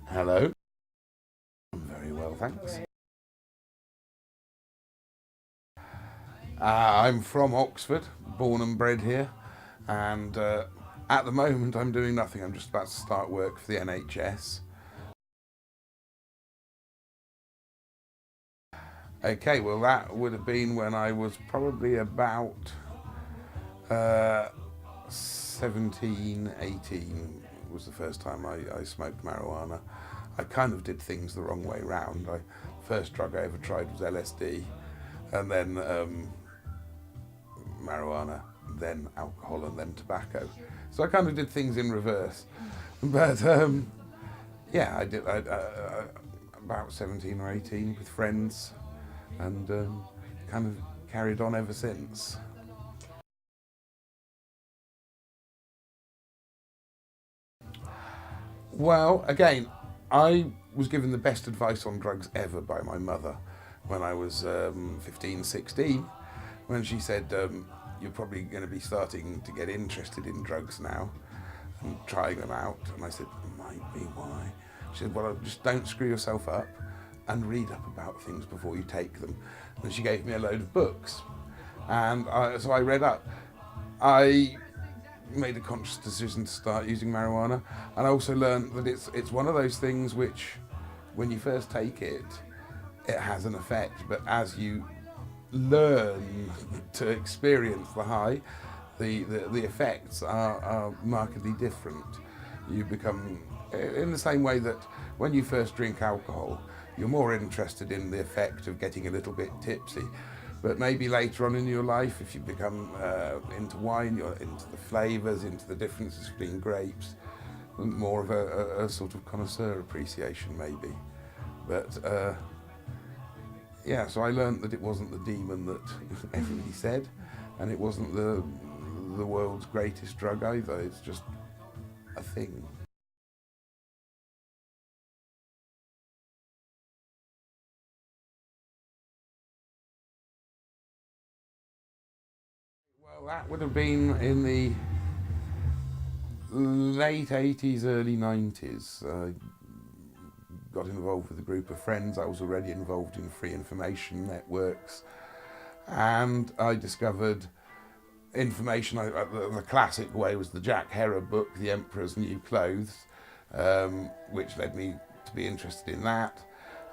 Hello. I'm very well, thanks. I'm from Oxford, born and bred here, and at the moment I'm doing nothing. I'm just about to start work for the NHS. Okay, well that would have been when I was probably about 17, 18 was the first time I smoked marijuana. I kind of did things the wrong way round. First drug I ever tried was LSD, and then marijuana, then alcohol, and then tobacco. So I kind of did things in reverse. But yeah, I did about 17 or 18 with friends, and kind of carried on ever since. Well, again, I was given the best advice on drugs ever by my mother when I was 15, 16, when she said, you're probably going to be starting to get interested in drugs now and trying them out. And I said, might be why. She said, well, just don't screw yourself up and read up about things before you take them. And she gave me a load of books. And so I read up. I made a conscious decision to start using marijuana, and I also learned that it's one of those things which, when you first take it, it has an effect, but as you learn to experience the high, the effects are markedly different. You become, in the same way that when you first drink alcohol, you're more interested in the effect of getting a little bit tipsy. But maybe later on in your life, if you become into wine, you're into the flavours, into the differences between grapes, more of a sort of connoisseur appreciation maybe. But yeah, so I learned that it wasn't the demon that everybody said, and it wasn't the world's greatest drug either. It's just a thing. Well, that would have been in the late 80s, early 90s. Got involved with a group of friends. I was already involved in free information networks, and I discovered information. The classic way was the Jack Herer book, The Emperor's New Clothes, which led me to be interested in that.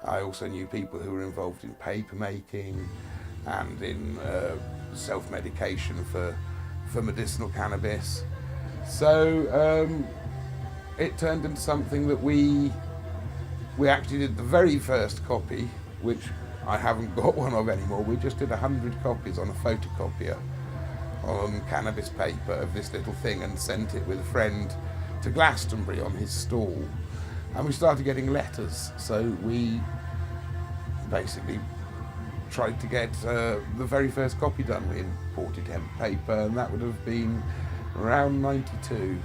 I also knew people who were involved in paper making and in self-medication for medicinal cannabis. So it turned into something that we actually did the very first copy, which I haven't got one of anymore. We just did 100 copies on a photocopier on cannabis paper of this little thing and sent it with a friend to Glastonbury on his stall. And we started getting letters, so we basically tried to get the very first copy done. We imported hemp paper, and that would have been around 92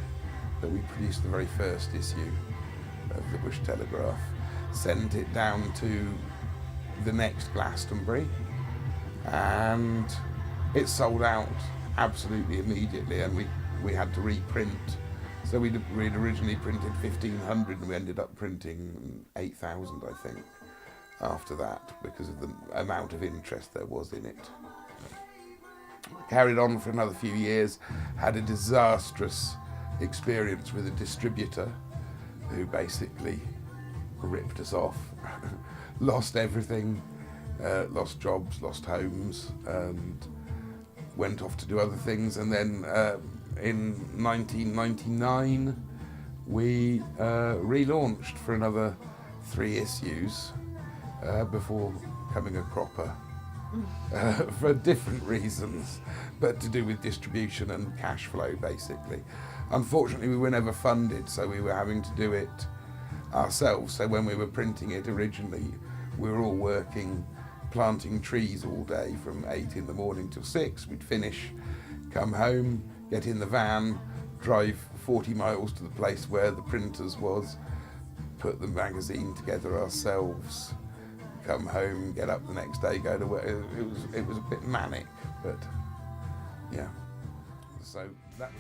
that we produced the very first issue of the Bush Telegraph. Sent it down to the next Glastonbury, and it sold out absolutely immediately, and we had to reprint. So we'd originally printed 1,500, and we ended up printing 8,000, I think, after that, because of the amount of interest there was in it. Carried on for another few years, had a disastrous experience with a distributor who basically ripped us off, lost everything, lost jobs, lost homes, and went off to do other things. And then in 1999 we relaunched for another 3 issues before becoming a cropper for different reasons, but to do with distribution and cash flow basically. Unfortunately we were never funded, so we were having to do it ourselves. So when we were printing it originally, we were all working planting trees all day from 8 in the morning till 6. We'd finish, come home, get in the van, drive 40 miles to the place where the printers was, put the magazine together ourselves, come home, get up the next day, go to work. It was a bit manic, but yeah. So that